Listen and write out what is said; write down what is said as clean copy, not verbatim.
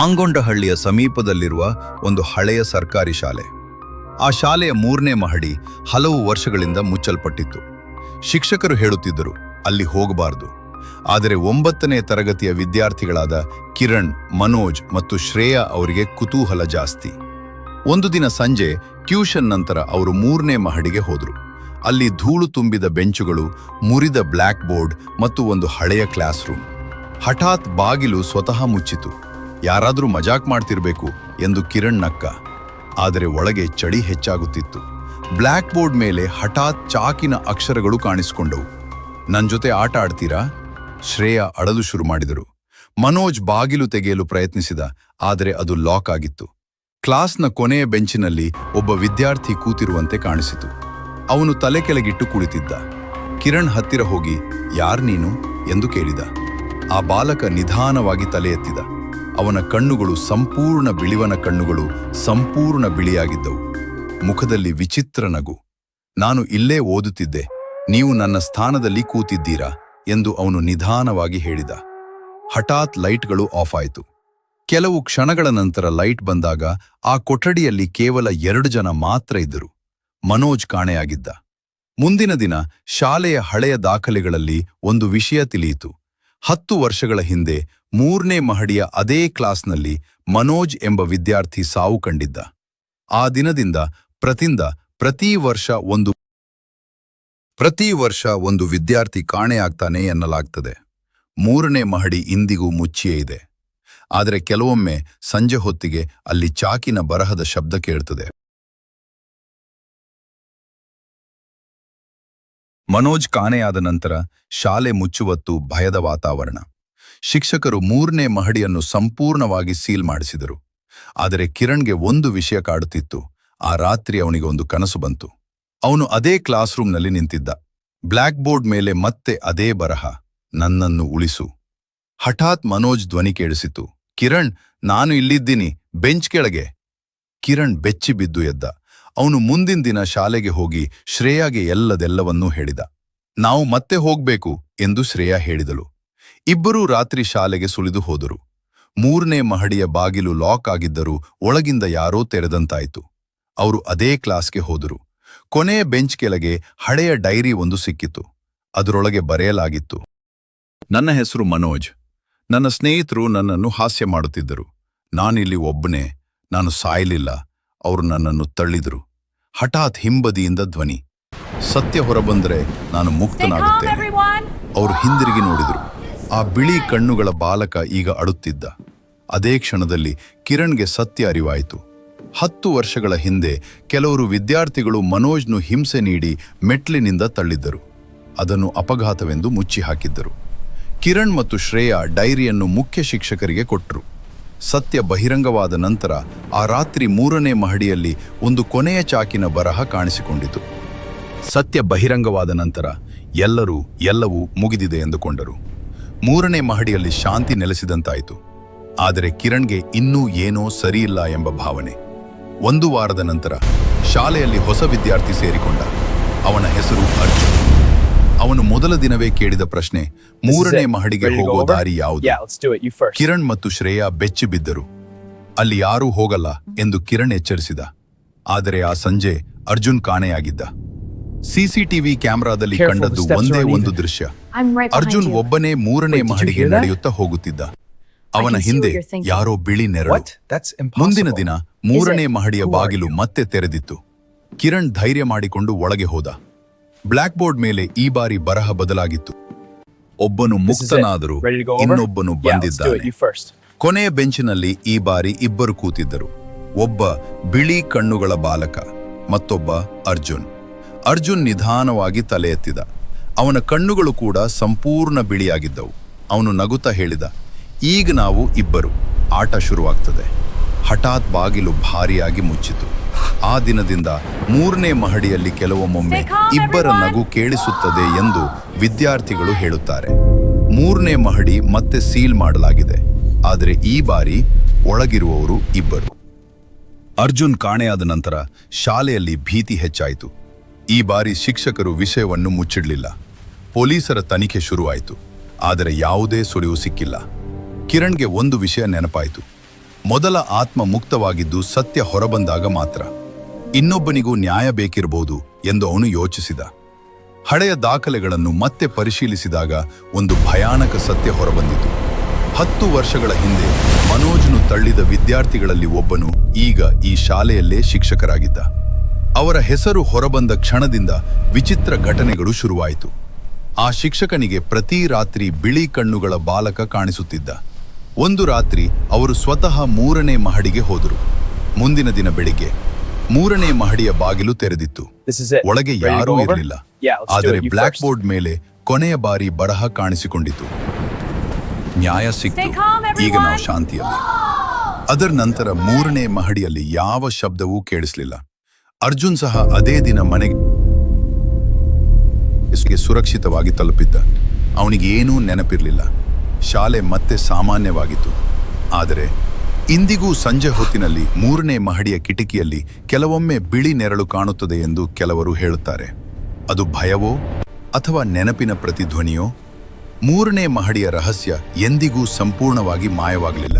ಆಂಗೊಂಡಹಳ್ಳಿಯ ಸಮೀಪದಲ್ಲಿರುವ ಒಂದು ಹಳೆಯ ಸರ್ಕಾರಿ ಶಾಲೆ. ಆ ಶಾಲೆಯ 3ನೇ ಮಹಡಿ ಹಲವು ವರ್ಷಗಳಿಂದ ಮುಚ್ಚಲ್ಪಟ್ಟಿತ್ತು. ಶಿಕ್ಷಕರು ಹೇಳುತ್ತಿದ್ದರು ಅಲ್ಲಿ ಹೋಗಬಾರದು. ಆದರೆ 9ನೇ ತರಗತಿಯ ವಿದ್ಯಾರ್ಥಿಗಳಾದ ಕಿರಣ್, ಮನೋಜ್ ಮತ್ತು ಶ್ರೇಯಾ ಅವರಿಗೆ ಕುತೂಹಲ ಜಾಸ್ತಿ. ಒಂದು ದಿನ ಸಂಜೆ ಟ್ಯೂಷನ್ ನಂತರ ಅವರು 3ನೇ ಮಹಡಿಗೆ ಹೋದರು. ಅಲ್ಲಿ ಧೂಳು ತುಂಬಿದ ಬೆಂಚುಗಳು, ಮುರಿದ ಬ್ಲ್ಯಾಕ್ ಬೋರ್ಡ್ ಮತ್ತು ಒಂದು ಹಳೆಯ ಕ್ಲಾಸ್ ರೂಮ್. ಹಠಾತ್ ಬಾಗಿಲು ಸ್ವತಃ ಮುಚ್ಚಿತು. ಯಾರಾದರೂ ಮಜಾಕ್ ಮಾಡ್ತಿರ್ಬೇಕು ಎಂದು ಕಿರಣ್ ನಕ್ಕ. ಆದರೆ ಒಳಗೆ ಚಳಿ ಹೆಚ್ಚಾಗುತ್ತಿತ್ತು. ಬ್ಲ್ಯಾಕ್ ಬೋರ್ಡ್ ಮೇಲೆ ಹಠಾತ್ ಚಾಕಿನ ಅಕ್ಷರಗಳು ಕಾಣಿಸಿಕೊಂಡವು. ನನ್ ಜೊತೆ ಆಟ ಆಡ್ತೀರಾ? ಶ್ರೇಯಾ ಅಳಲು ಶುರು ಮಾಡಿದರು. ಮನೋಜ್ ಬಾಗಿಲು ತೆಗೆಯಲು ಪ್ರಯತ್ನಿಸಿದ, ಆದರೆ ಅದು ಲಾಕ್ ಆಗಿತ್ತು. ಕ್ಲಾಸ್ನ ಕೊನೆಯ ಬೆಂಚಿನಲ್ಲಿ ಒಬ್ಬ ವಿದ್ಯಾರ್ಥಿ ಕೂತಿರುವಂತೆ ಕಾಣಿಸಿತು. ಅವನು ತಲೆ ಕೆಳಗಿಟ್ಟು ಕುಳಿತಿದ್ದ. ಕಿರಣ್ ಹತ್ತಿರ ಹೋಗಿ, ಯಾರ್ ನೀನು ಎಂದು ಕೇಳಿದ. ಆ ಬಾಲಕ ನಿಧಾನವಾಗಿ ತಲೆ ಎತ್ತಿದ. ಅವನ ಕಣ್ಣುಗಳು ಸಂಪೂರ್ಣ ಬಿಳಿವನ ಕಣ್ಣುಗಳು ಸಂಪೂರ್ಣ ಬಿಳಿಯಾಗಿದ್ದವು. ಮುಖದಲ್ಲಿ ವಿಚಿತ್ರ ನಗು. ನಾನು ಇಲ್ಲೇ ಓದುತ್ತಿದ್ದೆ, ನೀವು ನನ್ನ ಸ್ಥಾನದಲ್ಲಿ ಕೂತಿದ್ದೀರಾ ಎಂದು ಅವನು ನಿಧಾನವಾಗಿ ಹೇಳಿದ. ಹಠಾತ್ ಲೈಟ್ಗಳು ಆಫ್ ಆಯಿತು. ಕೆಲವು ಕ್ಷಣಗಳ ನಂತರ ಲೈಟ್ ಬಂದಾಗ ಆ ಕೊಠಡಿಯಲ್ಲಿ ಕೇವಲ 2 ಜನ ಮಾತ್ರ ಇದ್ದರು. ಮನೋಜ್ ಕಾಣೆಯಾಗಿದ್ದ. ಮುಂದಿನ ದಿನ ಶಾಲೆಯ ಹಳೆಯ ದಾಖಲೆಗಳಲ್ಲಿ ಒಂದು ವಿಷಯ ತಿಳಿಯಿತು. 10 ವರ್ಷಗಳ ಹಿಂದೆ 3ನೇ ಮಹಡಿಯ ಅದೇ ಕ್ಲಾಸ್ನಲ್ಲಿ ಮನೋಜ್ ಎಂಬ ವಿದ್ಯಾರ್ಥಿ ಸಾವು ಕಂಡಿದ್ದ. ಆ ದಿನದಿಂದ ಪ್ರತಿ ವರ್ಷ ಒಂದು ವಿದ್ಯಾರ್ಥಿ ಕಾಣೆಯಾಗ್ತಾನೆ ಎನ್ನಲಾಗ್ತದೆ. 3ನೇ ಮಹಡಿ ಇಂದಿಗೂ ಮುಚ್ಚಿಯೇ ಇದೆ. ಆದರೆ ಕೆಲವೊಮ್ಮೆ ಸಂಜೆ ಹೊತ್ತಿಗೆ ಅಲ್ಲಿ ಚಾಕಿನ ಬರಹದ ಶಬ್ದ ಕೇಳ್ತದೆ. ಮನೋಜ್ ಕಾಣೆಯಾದ ನಂತರ ಶಾಲೆ ಮುಚ್ಚುವತ್ತು ಭಯದ ವಾತಾವರಣ. ಶಿಕ್ಷಕರು 3ನೇ ಮಹಡಿಯನ್ನು ಸಂಪೂರ್ಣವಾಗಿ ಸೀಲ್ ಮಾಡಿಸಿದರು. ಆದರೆ ಕಿರಣ್ಗೆ ಒಂದು ವಿಷಯ ಕಾಡುತ್ತಿತ್ತು. ಆ ರಾತ್ರಿ ಅವನಿಗೆ ಒಂದು ಕನಸು ಬಂತು. ಅವನು ಅದೇ ಕ್ಲಾಸ್ ರೂಮ್ನಲ್ಲಿ ನಿಂತಿದ್ದ. ಬ್ಲ್ಯಾಕ್ ಬೋರ್ಡ್ ಮೇಲೆ ಮತ್ತೆ ಅದೇ ಬರಹ, ನನ್ನನ್ನು ಉಳಿಸು. ಹಠಾತ್ ಮನೋಜ್ ಧ್ವನಿ ಕೇಳಿಸಿತು, ಕಿರಣ್, ನಾನು ಇಲ್ಲಿದ್ದೀನಿ, ಬೆಂಚ್ ಕೆಳಗೆ. ಕಿರಣ್ ಬೆಚ್ಚಿ ಬಿದ್ದು ಎದ್ದ. ಅವನು ಮುಂದಿನ ದಿನ ಶಾಲೆಗೆ ಹೋಗಿ ಶ್ರೇಯಾಗೆ ಎಲ್ಲದೆಲ್ಲವನ್ನೂ ಹೇಳಿದ. ನಾವು ಮತ್ತೆ ಹೋಗ್ಬೇಕು ಎಂದು ಶ್ರೇಯಾ ಹೇಳಿದಳು. ಇಬ್ಬರೂ ರಾತ್ರಿ ಶಾಲೆಗೆ ಸುಳಿದು ಹೋದರು. 3ನೇ ಮಹಡಿಯ ಬಾಗಿಲು ಲಾಕ್ ಆಗಿದ್ದರೂ ಒಳಗಿಂದ ಯಾರೋ ತೆರೆದಂತಾಯಿತು. ಅವರು ಅದೇ ಕ್ಲಾಸ್ಗೆ ಹೋದರು. ಕೊನೆಯ ಬೆಂಚ್ ಕೆಳಗೆ ಹಳೆಯ ಡೈರಿ ಒಂದು ಸಿಕ್ಕಿತು. ಅದರೊಳಗೆ ಬರೆಯಲಾಗಿತ್ತು, ನನ್ನ ಹೆಸರು ಮನೋಜ್. ನನ್ನ ಸ್ನೇಹಿತರು ನನ್ನನ್ನು ಹಾಸ್ಯ ಮಾಡುತ್ತಿದ್ದರು. ನಾನಿಲ್ಲಿ ಒಬ್ಬನೇ, ನಾನು ಸಾಯಲಿಲ್ಲ, ಅವರು ನನ್ನನ್ನು ತಳ್ಳಿದರು. ಹಠಾತ್ ಹಿಂಬದಿಯಿಂದ ಧ್ವನಿ, ಸತ್ಯ ಹೊರಬಂದರೆ ನಾನು ಮುಕ್ತನಾಗುತ್ತೇನೆ. ಅವರು ಹಿಂದಿರುಗಿ ನೋಡಿದರು. ಆ ಬಿಳಿ ಕಣ್ಣುಗಳ ಬಾಲಕ ಈಗ ಅಳುತ್ತಿದ್ದ. ಅದೇ ಕ್ಷಣದಲ್ಲಿ ಕಿರಣ್ಗೆ ಸತ್ಯ ಅರಿವಾಯಿತು. 10 ವರ್ಷಗಳ ಹಿಂದೆ ಕೆಲವರು ವಿದ್ಯಾರ್ಥಿಗಳು ಮನೋಜ್ನು ಹಿಂಸೆ ನೀಡಿ ಮೆಟ್ಲಿನಿಂದ ತಳ್ಳಿದ್ದರು. ಅದನ್ನು ಅಪಘಾತವೆಂದು ಮುಚ್ಚಿ ಹಾಕಿದ್ದರು. ಕಿರಣ್ ಮತ್ತು ಶ್ರೇಯಾ ಡೈರಿಯನ್ನು ಮುಖ್ಯ ಶಿಕ್ಷಕರಿಗೆ ಕೊಟ್ಟರು. ಸತ್ಯ ಬಹಿರಂಗವಾದ ನಂತರ ಆ ರಾತ್ರಿ 3ನೇ ಮಹಡಿಯಲ್ಲಿ ಒಂದು ಕೊನೆಯ ಚಾಕಿನ ಬರಹ ಕಾಣಿಸಿಕೊಂಡಿತು. ಸತ್ಯ ಬಹಿರಂಗವಾದ ನಂತರ ಎಲ್ಲವೂ ಮುಗಿದಿದೆ ಎಂದುಕೊಂಡರು. 3ನೇ ಮಹಡಿಯಲ್ಲಿ ಶಾಂತಿ ನೆಲೆಸಿದಂತಾಯಿತು. ಆದರೆ ಕಿರಣ್ಗೆ ಇನ್ನೂ ಏನೋ ಸರಿಯಿಲ್ಲ ಎಂಬ ಭಾವನೆ. 1 ವಾರದ ನಂತರ ಶಾಲೆಯಲ್ಲಿ ಹೊಸ ವಿದ್ಯಾರ್ಥಿ ಸೇರಿಕೊಂಡ. ಅವನ ಹೆಸರು ಅರ್ಜುನ್. ಅವನು ಮೊದಲ ದಿನವೇ ಕೇಳಿದ ಪ್ರಶ್ನೆ, 3ನೇ ಮಹಡಿಗೆ ಹೋಗೋ ದಾರಿ ಯಾವುದು? ಕಿರಣ್ ಮತ್ತು ಶ್ರೇಯಾ ಬೆಚ್ಚಿ ಬಿದ್ದರು. ಅಲ್ಲಿ ಯಾರೂ ಹೋಗಲ್ಲ ಎಂದು ಕಿರಣ್ ಎಚ್ಚರಿಸಿದ. ಆದರೆ ಆ ಸಂಜೆ ಅರ್ಜುನ್ ಕಾಣೆಯಾಗಿದ್ದ. ಸಿಸಿಟಿವಿ ಕ್ಯಾಮೆರಾದಲ್ಲಿ ಕಂಡದ್ದು ಒಂದೇ ಒಂದು ದೃಶ್ಯ. ಅರ್ಜುನ್ ಒಬ್ಬನೇ 3ನೇ ಮಹಡಿಗೆ ನಡೆಯುತ್ತಾ ಹೋಗುತ್ತಿದ್ದ. ಅವನ ಹಿಂದೆ ಯಾರೋ ಬಿಳಿ ನೆರಳು. ಮುಂದಿನ ದಿನ 3ನೇ ಮಹಡಿಯ ಬಾಗಿಲು ಮತ್ತೆ ತೆರೆದಿತ್ತು. ಕಿರಣ್ ಧೈರ್ಯ ಮಾಡಿಕೊಂಡು ಒಳಗೆ ಹೋದ. ಬ್ಲ್ಯಾಕ್ ಬೋರ್ಡ್ ಮೇಲೆ ಈ ಬಾರಿ ಬರಹ ಬದಲಾಗಿತ್ತು, ಒಬ್ಬನು ಮುಕ್ತನಾದರೂ ಇನ್ನೊಬ್ಬನು ಬಂದಿದ್ದಾನೆ. ಕೊನೆಯ ಬೆಂಚಿನಲ್ಲಿ ಈ ಬಾರಿ ಇಬ್ಬರು ಕೂತಿದ್ದರು. ಒಬ್ಬ ಬಿಳಿ ಕಣ್ಣುಗಳ ಬಾಲಕ, ಮತ್ತೊಬ್ಬ ಅರ್ಜುನ್. ಅರ್ಜುನ್ ನಿಧಾನವಾಗಿ ತಲೆ ಎತ್ತಿದ. ಅವನ ಕಣ್ಣುಗಳು ಕೂಡ ಸಂಪೂರ್ಣ ಬಿಳಿಯಾಗಿದ್ದವು. ಅವನು ನಗುತ್ತಾ ಹೇಳಿದ, ಈಗ ನಾವು ಇಬ್ಬರು, ಆಟ ಶುರುವಾಗ್ತದೆ. ಹಠಾತ್ ಬಾಗಿಲು ಭಾರಿಯಾಗಿ ಮುಚ್ಚಿತು. ಆ ದಿನದಿಂದ 3ನೇ ಮಹಡಿಯಲ್ಲಿ ಕೆಲವೊಮ್ಮೊಮ್ಮೆ ಇಬ್ಬರ ನಗು ಕೇಳಿಸುತ್ತದೆ ಎಂದು ವಿದ್ಯಾರ್ಥಿಗಳು ಹೇಳುತ್ತಾರೆ. 3ನೇ ಮಹಡಿ ಮತ್ತೆ ಸೀಲ್ ಮಾಡಲಾಗಿದೆ. ಆದರೆ ಈ ಬಾರಿ ಒಳಗಿರುವವರು ಇಬ್ಬರು. ಅರ್ಜುನ್ ಕಾಣೆಯಾದ ನಂತರ ಶಾಲೆಯಲ್ಲಿ ಭೀತಿ ಹೆಚ್ಚಾಯಿತು. ಈ ಬಾರಿ ಶಿಕ್ಷಕರು ವಿಷಯವನ್ನು ಮುಚ್ಚಿಡಲಿಲ್ಲ. ಪೊಲೀಸರ ತನಿಖೆ ಶುರುವಾಯಿತು. ಆದರೆ ಯಾವುದೇ ಸುಳಿವು ಸಿಕ್ಕಿಲ್ಲ. ಕಿರಣ್ಗೆ ಒಂದು ವಿಷಯ ನೆನಪಾಯಿತು. ಮೊದಲ ಆತ್ಮ ಮುಕ್ತವಾಗಿದ್ದು ಸತ್ಯ ಹೊರಬಂದಾಗ ಮಾತ್ರ. ಇನ್ನೊಬ್ಬನಿಗೂ ನ್ಯಾಯ ಬೇಕಿರಬಹುದು ಎಂದು ಅವನು ಯೋಚಿಸಿದ. ಹಳೆಯ ದಾಖಲೆಗಳನ್ನು ಮತ್ತೆ ಪರಿಶೀಲಿಸಿದಾಗ ಒಂದು ಭಯಾನಕ ಸತ್ಯ ಹೊರಬಂದಿತು. 10 ವರ್ಷಗಳ ಹಿಂದೆ ಮನೋಜ್ನು ತಳ್ಳಿದ ವಿದ್ಯಾರ್ಥಿಗಳಲ್ಲಿ ಒಬ್ಬನು ಈಗ ಈ ಶಾಲೆಯಲ್ಲೇ ಶಿಕ್ಷಕರಾಗಿದ್ದ. ಅವರ ಹೆಸರು ಹೊರಬಂದ ಕ್ಷಣದಿಂದ ವಿಚಿತ್ರ ಘಟನೆಗಳು ಶುರುವಾಯಿತು. ಆ ಶಿಕ್ಷಕನಿಗೆ ಪ್ರತಿ ರಾತ್ರಿ ಬಿಳಿ ಕಣ್ಣುಗಳ ಬಾಲಕ ಕಾಣಿಸುತ್ತಿದ್ದ. ಒಂದು ರಾತ್ರಿ ಅವರು ಸ್ವತಃ 3ನೇ ಮಹಡಿಗೆ ಹೋದರು. ಮುಂದಿನ ದಿನ ಬೆಳಿಗ್ಗೆ 3ನೇ ಮಹಡಿಯ ಬಾಗಿಲು ತೆರೆದಿತ್ತು. ಒಳಗೆ ಯಾರೂ ಇರಲಿಲ್ಲ. ಆದರೆ ಬ್ಲಾಕ್ ಬೋರ್ಡ್ ಮೇಲೆ ಕೊನೆಯ ಬಾರಿ ಬರಹ ಕಾಣಿಸಿಕೊಂಡಿತು. ನ್ಯಾಯ ಸಿಕ್ತು, ಈಗ ನಾವು ಶಾಂತಿಯಲ್ಲಿ. ಅದರ ನಂತರ 3ನೇ ಮಹಡಿಯಲ್ಲಿ ಯಾವ ಶಬ್ದವೂ ಕೇಳಿಸಲಿಲ್ಲ. ಅರ್ಜುನ್ ಸಹ ಅದೇ ದಿನ ಮನೆಗೆ ಸುರಕ್ಷಿತವಾಗಿ ತಲುಪಿದ್ದ. ಅವನಿಗೆ ಏನೂ ನೆನಪಿರಲಿಲ್ಲ. ಶಾಲೆ ಮತ್ತೆ ಸಾಮಾನ್ಯವಾಗಿತ್ತು. ಆದರೆ ಇಂದಿಗೂ ಸಂಜೆ ಹೊತ್ತಿನಲ್ಲಿ 3ನೇ ಮಹಡಿಯ ಕಿಟಕಿಯಲ್ಲಿ ಕೆಲವೊಮ್ಮೆ ಬಿಳಿ ನೆರಳು ಕಾಣುತ್ತದೆ ಎಂದು ಕೆಲವರು ಹೇಳುತ್ತಾರೆ. ಅದು ಭಯವೋ ಅಥವಾ ನೆನಪಿನ ಪ್ರತಿಧ್ವನಿಯೋ? 3ನೇ ಮಹಡಿಯ ರಹಸ್ಯ ಎಂದಿಗೂ ಸಂಪೂರ್ಣವಾಗಿ ಮಾಯವಾಗಲಿಲ್ಲ.